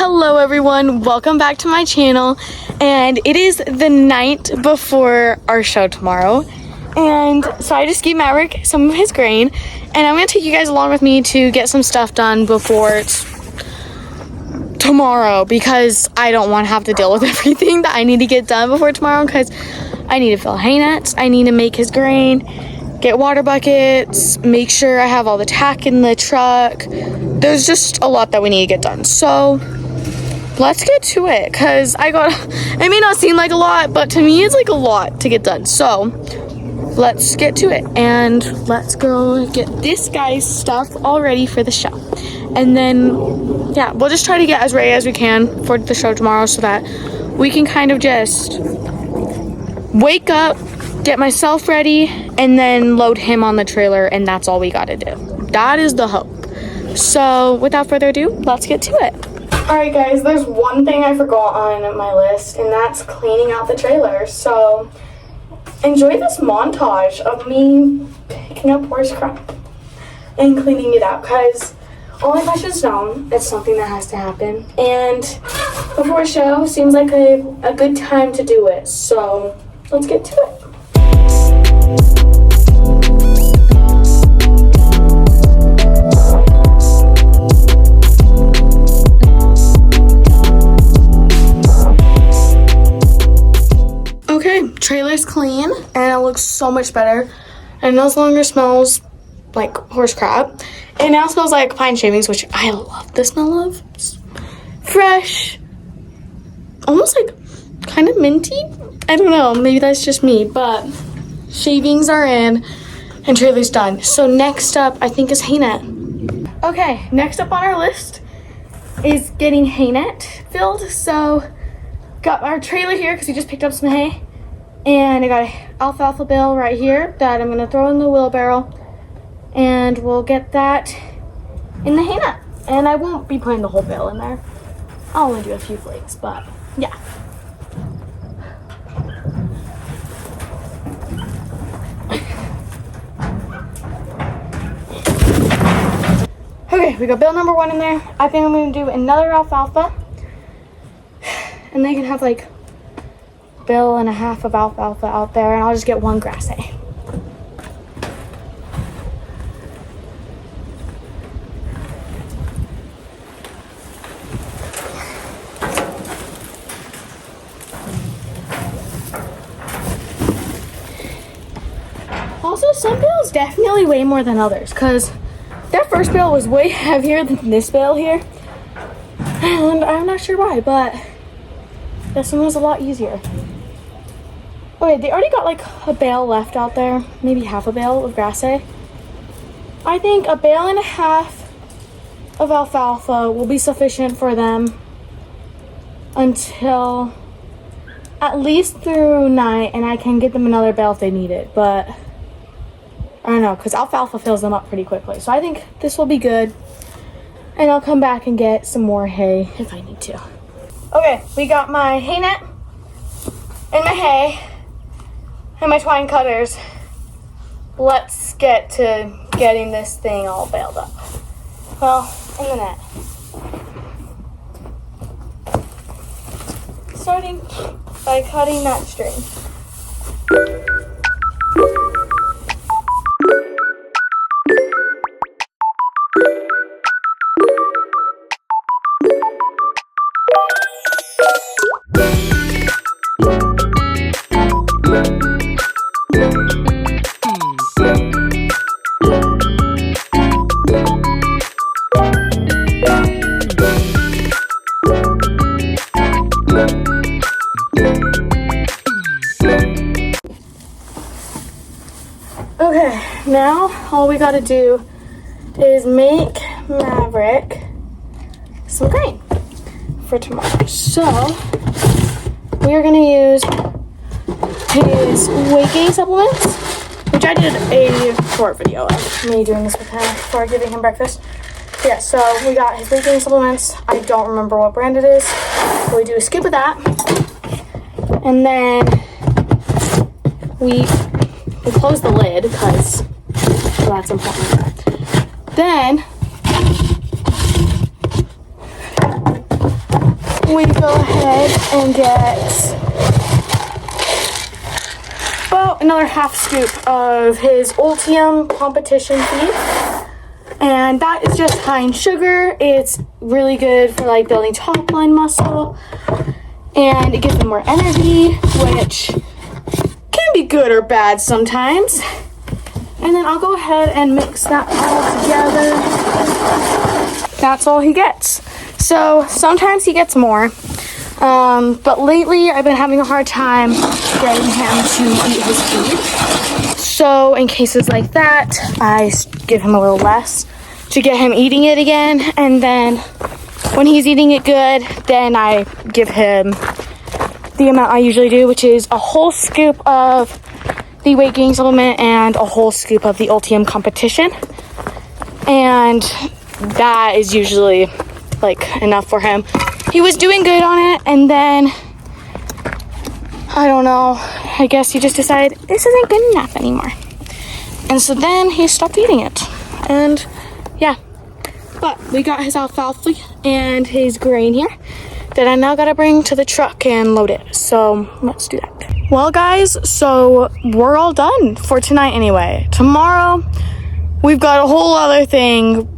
Hello everyone, welcome back to my channel, and it is the night before our show tomorrow, and so I just gave Maverick some of his grain, and I'm going to take you guys along with me to get some stuff done before it's tomorrow, because I don't want to have to deal with everything that I need to get done before tomorrow, because I need to fill hay nets, I need to make his grain, get water buckets, make sure I have all the tack in the truck. There's just a lot that we need to get done, so let's get to it, because it may not seem like a lot, but to me it's like a lot to get done. So let's get to it, and let's go get this guy's stuff all ready for the show. And then, yeah, we'll just try to get as ready as we can for the show tomorrow, so that we can kind of just wake up, get myself ready, and then load him on the trailer, and that's all we gotta do. That is the hope. So without further ado, let's get to it. Alright guys, there's one thing I forgot on my list, and that's cleaning out the trailer. So enjoy this montage of me picking up horse crap and cleaning it out, because all my questions known, it's something that has to happen, and before a show seems like a good time to do it. So let's get to it. Okay, trailer's clean, and it looks so much better, and no longer smells like horse crap. It now smells like pine shavings, which I love the smell of. It's fresh, almost like kind of minty. I don't know, maybe that's just me, but shavings are in and trailer's done. So next up, I think, is hay net. Okay, next up on our list is getting hay net filled. So got our trailer here because we just picked up some hay, and I got an alfalfa bale right here that I'm gonna throw in the wheelbarrow, and we'll get that in the hay net. And I won't be putting the whole bale in there. I'll only do a few flakes, but yeah. Okay, we got bale number 1 in there. I think I'm gonna do another alfalfa, and they can have like a bale and a half of alfalfa out there, and I'll just get one grass hay. Also, some bales definitely weigh more than others, because that first bale was way heavier than this bale here, and I'm not sure why, but this one was a lot easier. Okay, they already got like a bale left out there, maybe half a bale of grass hay. I think a bale and a half of alfalfa will be sufficient for them until at least through night, and I can get them another bale if they need it, but I don't know, because alfalfa fills them up pretty quickly. So I think this will be good, and I'll come back and get some more hay if I need to. Okay, we got my hay net and my hay and my twine cutters. Let's get to getting this thing all baled up. Well, in the net. Starting by cutting that string. Okay, now all we gotta do is make Maverick some grain for tomorrow. So we are gonna use his weight gain supplements, which I did a short video of me doing this with him before giving him breakfast. Yeah, so we got his weight gain supplements. I don't remember what brand it is, so we do a scoop of that, and then we close the lid because that's important. Then we go ahead and get about another half scoop of his Ultium competition feed. And that is just high in sugar. It's really good for like building top line muscle. And it gives them more energy, which can be good or bad sometimes. And then I'll go ahead and mix that all together. That's all he gets. So sometimes he gets more. But lately I've been having a hard time getting him to eat his food. So in cases like that, I give him a little less to get him eating it again. And then when he's eating it good, then I give him the amount I usually do, which is a whole scoop of the weight gain supplement and a whole scoop of the Ultium competition. And that is usually like enough for him. He was doing good on it, and then I don't know, I guess he just decided this isn't good enough anymore. And so then he stopped eating it. And yeah, but we got his alfalfa and his grain here that I now gotta bring to the truck and load it. So let's do that. Well guys, so we're all done for tonight anyway. Tomorrow we've got a whole other thing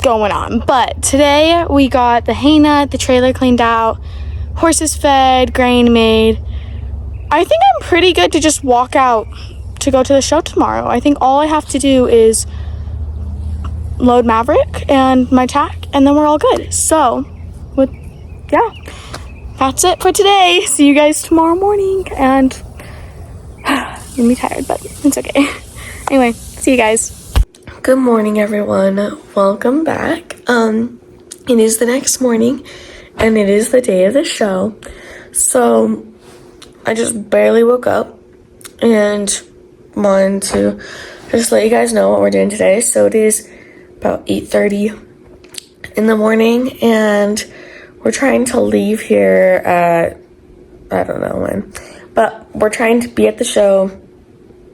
going on, but today we got the hay nut, the trailer cleaned out, horses fed, grain made. I think I'm pretty good to just walk out to go to the show tomorrow. I think all I have to do is load Maverick and my tack, and then we're all good. So yeah, that's it for today. See you guys tomorrow morning. And I'm gonna be tired, but it's okay. Anyway, see you guys. Good morning, everyone. Welcome back. It is the next morning, and it is the day of the show. So I just barely woke up and wanted to just let you guys know what we're doing today. So it is about 8:30 in the morning, and we're trying to leave here at, I don't know when, but we're trying to be at the show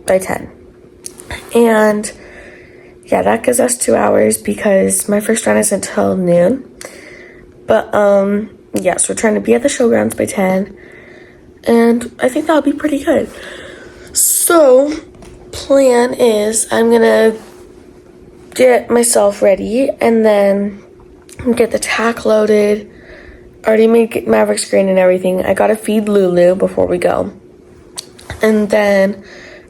by 10. And yeah, that gives us 2 hours because my first run isn't until noon. But yes, we're trying to be at the showgrounds by 10. And I think that'll be pretty good. So, plan is I'm gonna get myself ready and then get the tack loaded. Already made Maverick's grain and everything. I gotta feed Lulu before we go. And then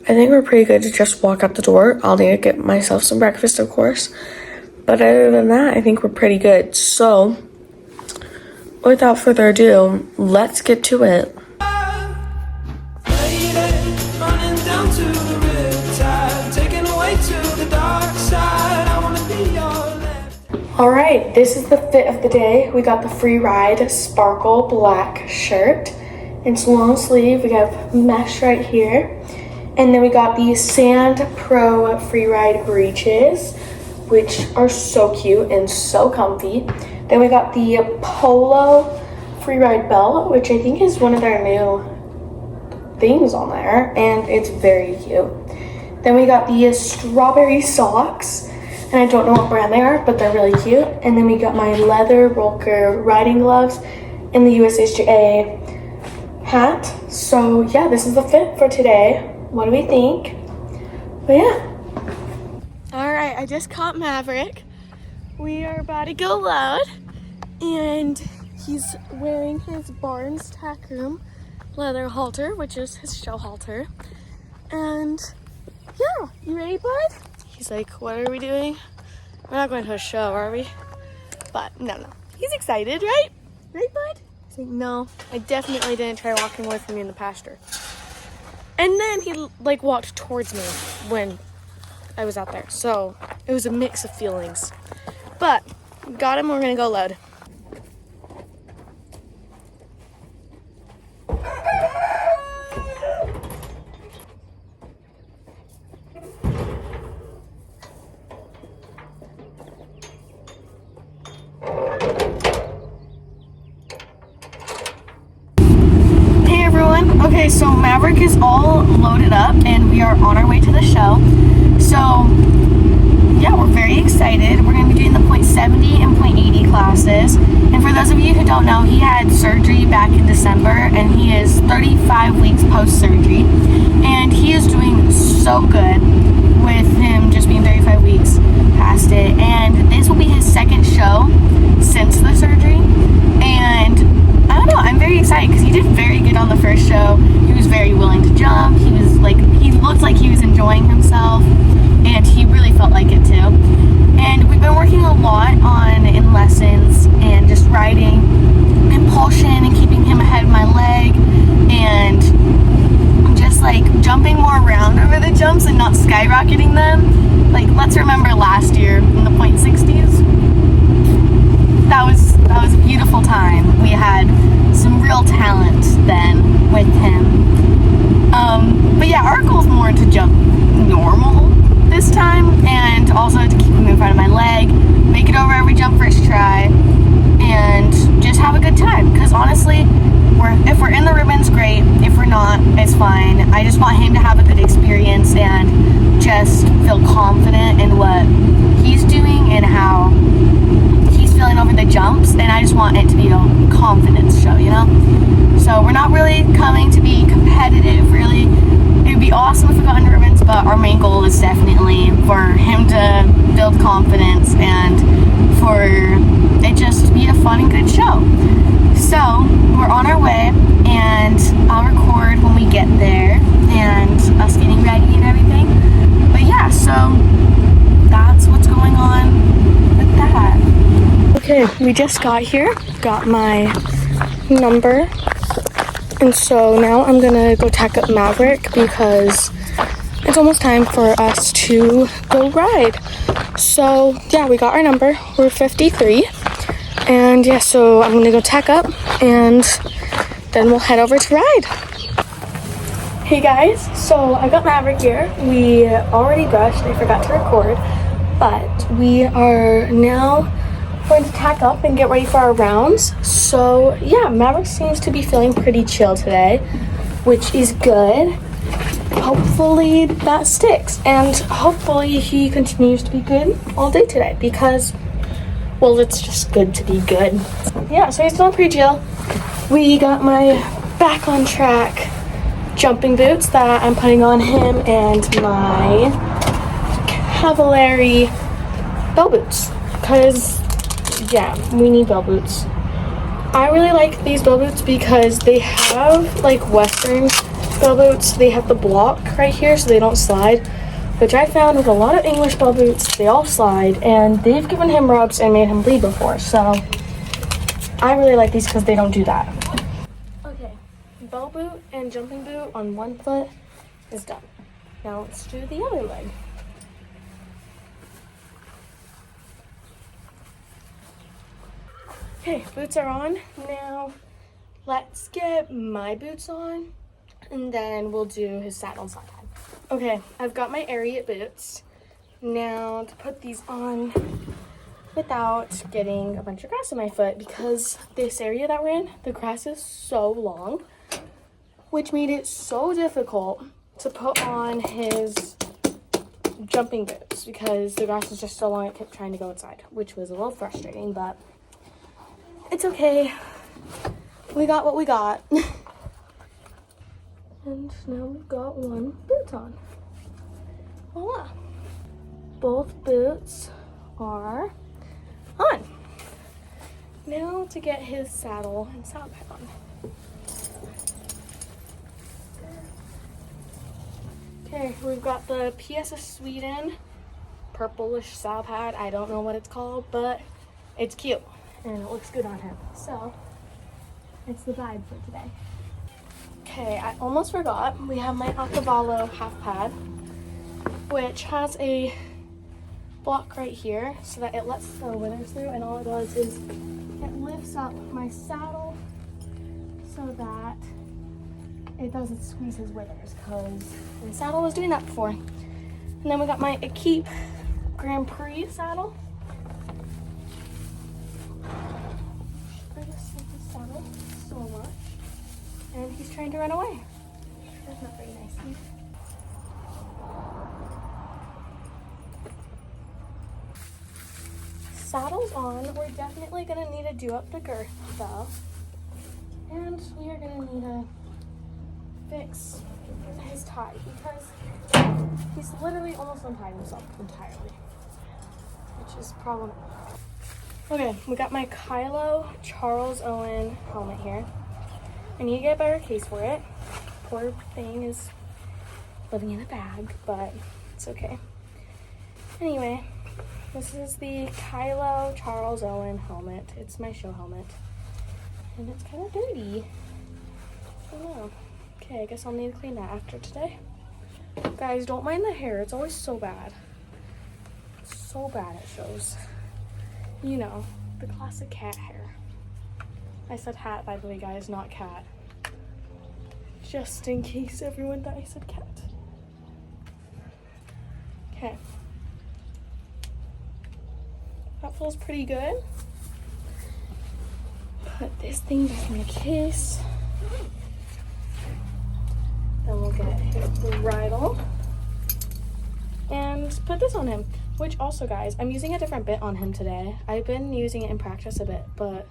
I think we're pretty good to just walk out the door. I'll need to get myself some breakfast, of course. But other than that, I think we're pretty good. So, without further ado, let's get to it. Alright, this is the fit of the day. We got the Free Ride Sparkle Black shirt. It's long sleeve. We have mesh right here. And then we got the Sand Pro Free Ride breeches, which are so cute and so comfy. Then we got the Polo Free Ride belt, which I think is one of their new things on there, and it's very cute. Then we got the strawberry socks, and I don't know what brand they are, but they're really cute. And then we got my leather roller riding gloves and the USHA hat. So yeah, this is the fit for today. What do we think? But yeah. All right, I just caught Maverick. We are about to go loud, and he's wearing his Barnes Tack Room leather halter, which is his show halter. And yeah, you ready, bud? He's like, what are we doing? We're not going to a show, are we? But no. He's excited, right? Right, bud? He's like, no, I definitely didn't try walking away from you in the pasture. And then he like walked towards me when I was out there. So it was a mix of feelings. But got him, we're gonna go load. Okay, so Maverick is all loaded up and we are on our way to the show. So yeah, we're very excited. We're going to be doing the .70 and .80 classes. And for those of you who don't know, he had surgery back in December, and he is 35 weeks post-surgery. And he is doing so good with him just being 35 weeks past it. And this will be his second show since the surgery. And I don't know, I'm very excited because he did very good on the first show. He was very willing to jump. He looked like he was enjoying himself, and he really felt like it too. And we've been working a lot in lessons and just riding impulsion and keeping him ahead of my leg, and just like jumping more around over the jumps and not skyrocketing them. Like, let's remember last year in the .60s. That was a beautiful time. We had some real talent then with him. But yeah, our goal is more to jump normal this time, and also to keep him in front of my leg, make it over every jump first try, and just have a good time. Because honestly, if we're in the ribbons, great. If we're not, it's fine. I just want him to have a good experience and just feel confident in what he's doing and how he's feeling over the jumps, and I just want it to be a confidence show, you know? So we're not really coming to be competitive, really. It would be awesome if we got into ribbons, but our main goal is definitely for him to build confidence and for it just to be a fun and good show. So we're on our way, and I'll record when we get there and us getting ready and everything. But yeah, so that's what's going on with that. Okay, we just got here, got my number, and so now I'm gonna go tack up Maverick because it's almost time for us to go ride. So yeah, we got our number, we're 53, and yeah, so I'm gonna go tack up and then we'll head over to ride. Hey guys, so I got Maverick here. We already brushed, I forgot to record, but we are now going to tack up and get ready for our rounds. So yeah, Maverick seems to be feeling pretty chill today, which is good. Hopefully that sticks, and hopefully he continues to be good all day today, because, well, it's just good to be good. Yeah, so he's feeling pretty chill. We got my back on track jumping boots that I'm putting on him, and my Cavallari bell boots, because yeah, we need bell boots. I really like these bell boots because they have like Western bell boots. They have the block right here so they don't slide, which I found with a lot of English bell boots, they all slide, and they've given him rubs and made him bleed before. So I really like these because they don't do that. Okay, bell boot and jumping boot on one foot is done. Now let's do the other leg. Okay, boots are on. Now let's get my boots on, and then we'll do his saddle and slide. Okay, I've got my Ariat boots. Now to put these on without getting a bunch of grass on my foot, because this area that we're in, the grass is so long, which made it so difficult to put on his jumping boots because the grass was just so long it kept trying to go inside, which was a little frustrating, but it's okay. We got what we got. And now we've got one boot on. Voila. Both boots are on. Now to get his saddle and saddle pad on. Okay, we've got the PS of Sweden purplish saddle pad. I don't know what it's called, but it's cute and it looks good on him. So it's the vibe for today. Okay, I almost forgot. We have my Acavallo half pad, which has a block right here so that it lets the withers through, and all it does is it lifts up my saddle so that it doesn't squeeze his withers, because the saddle was doing that before. And then we got my Equipe Grand Prix saddle. I just love this saddle so much. And he's trying to run away. That's not very nice. saddle's on. We're definitely gonna need to do up the girth though. And we are gonna need to fix his tie because he's literally almost untied himself entirely, which is problematic. Okay, we got my Kylo Charles Owen helmet here. I need to get a better case for it. Poor thing is living in a bag, but it's okay. Anyway, this is the Kylo Charles Owen helmet. It's my show helmet. And it's kind of dirty. I don't know. Okay, I guess I'll need to clean that after today. Guys, don't mind the hair. It's always so bad. So bad it shows. You know, the classic cat hair. I said hat, by the way, guys, not cat. Just in case everyone thought I said cat. Okay. That feels pretty good. Put this thing back in the case. Then we'll get his bridle and put this on him. Which also, guys, I'm using a different bit on him today. I've been using it in practice a bit, but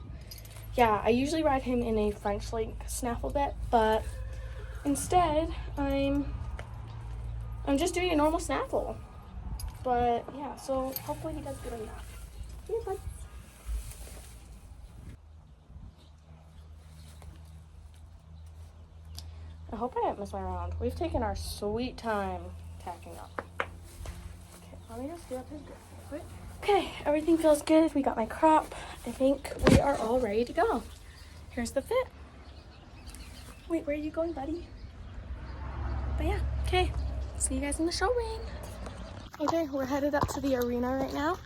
yeah, I usually ride him in a French link snaffle bit, but instead I'm just doing a normal snaffle. But yeah, so hopefully he does good on that. Here, bud. I hope I didn't miss my round. We've taken our sweet time tacking up. Okay, let me just do up his grip real quick. Okay, everything feels good. We got my crop. I think we are all ready to go. Here's the fit. Wait, where are you going, buddy? But yeah, okay. See you guys in the show ring. Okay, we're headed up to the arena right now.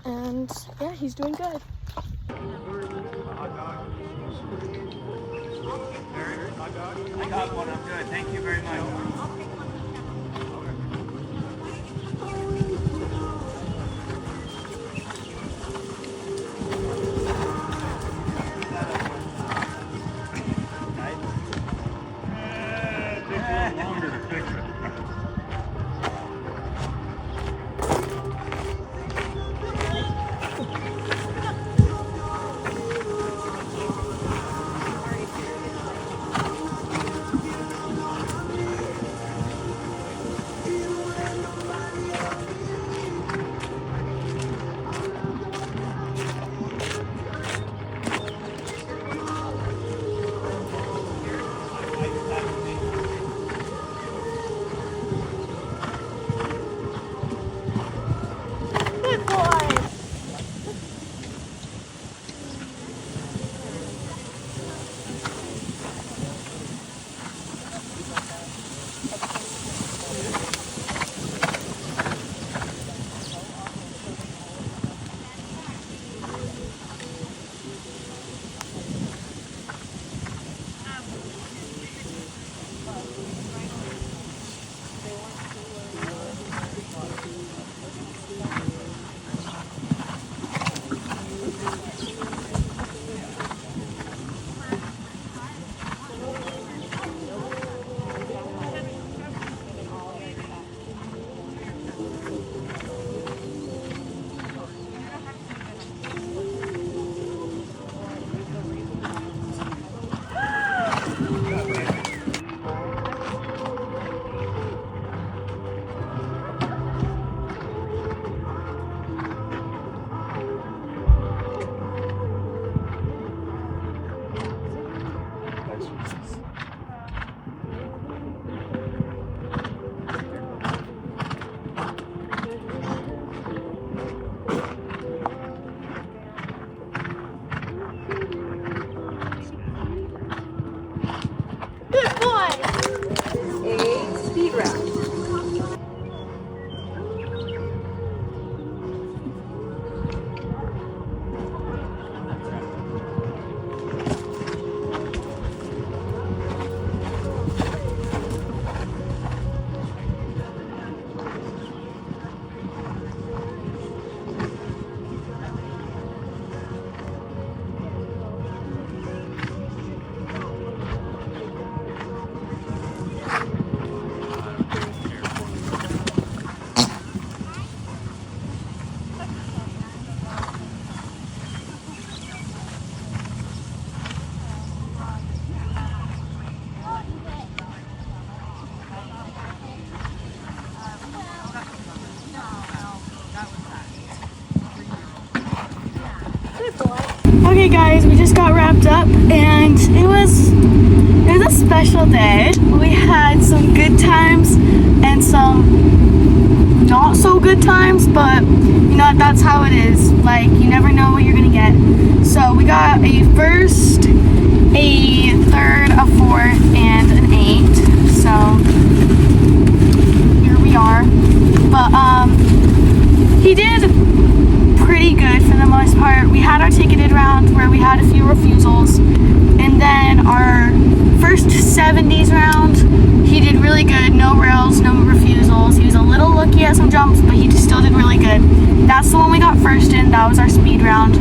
And yeah, he's doing good. I got one. I'm good. Thank you very much. Okay guys, we just got wrapped up and it was a special day. We had some good times and some not so good times, but you know what, that's how it is. Like, you never know what you're gonna get. So we got a first, a third, a fourth, and an 8. So here we are. But he did pretty good for the most part. We had our ticketed round where we had a few refusals, and then our first 70s round, he did really good. No rails, no refusals. He was a little lucky at some jumps, but he still did really good. That's the one we got first in. That was our speed round.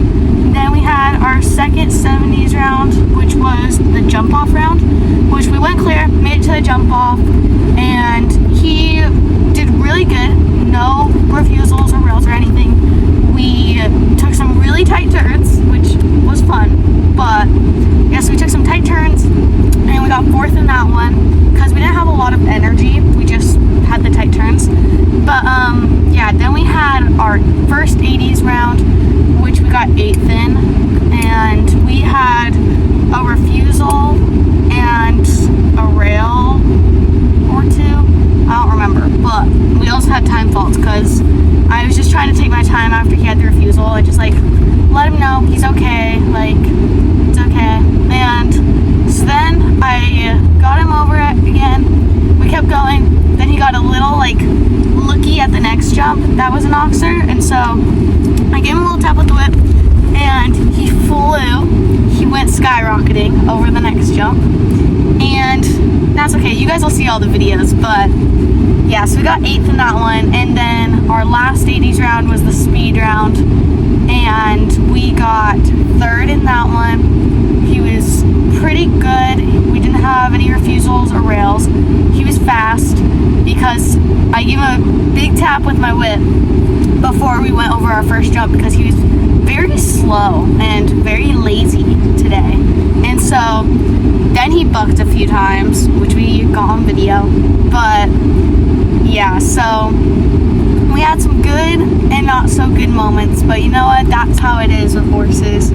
Then we had our second 70s round, which was the jump off round, which we went clear, made it to the jump off, and he did really good. No refusals or rails or anything. We took some really tight turns, which was fun, but yes, we took some tight turns and we got fourth in that one because we didn't have a lot of energy. We just had the tight turns. But yeah, then we had our first 80s round, which we got 8th in, and we had a refusal and a rail or 2. I don't remember, but we also had time faults because I was just trying to take my time after he had the refusal. I just like let him know he's okay, like it's okay. And so then I got him over it again. We kept going. Then he got a little like looky at the next jump. That was an oxer, and so I gave him a little tap with the whip, and he flew. He went skyrocketing over the next jump, and that's okay. You guys will see all the videos, but yeah, so we got 8th in that one, and then our last 80s round was the speed round, and we got 3rd in that one. He was pretty good. We didn't have any refusals or rails. He was fast because I gave him a big tap with my whip before we went over our first jump because he was very slow and very lazy today. And so then he bucked a few times, which we got on video. But yeah, so we had some good and not so good moments, but you know what, that's how it is with horses.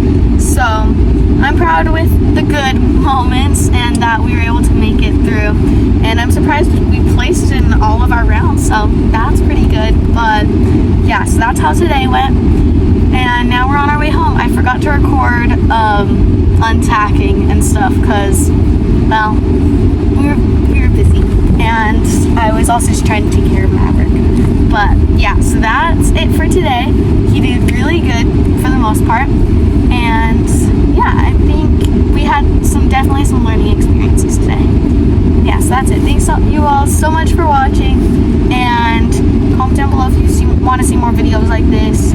So I'm proud with the good moments and that we were able to make it through, and I'm surprised we placed in all of our rounds, so that's pretty good. But yeah, so that's how today went, and now we're on our way home. I forgot to record untacking and stuff because, well, we were busy, and I was also just trying to take care of Maverick. But yeah, so that's it for today. He did really good for the most part, and yeah, I think we had definitely some learning experiences today. Yeah, so that's it. Thanks you all so much for watching, and comment down below if you want to see more videos like this.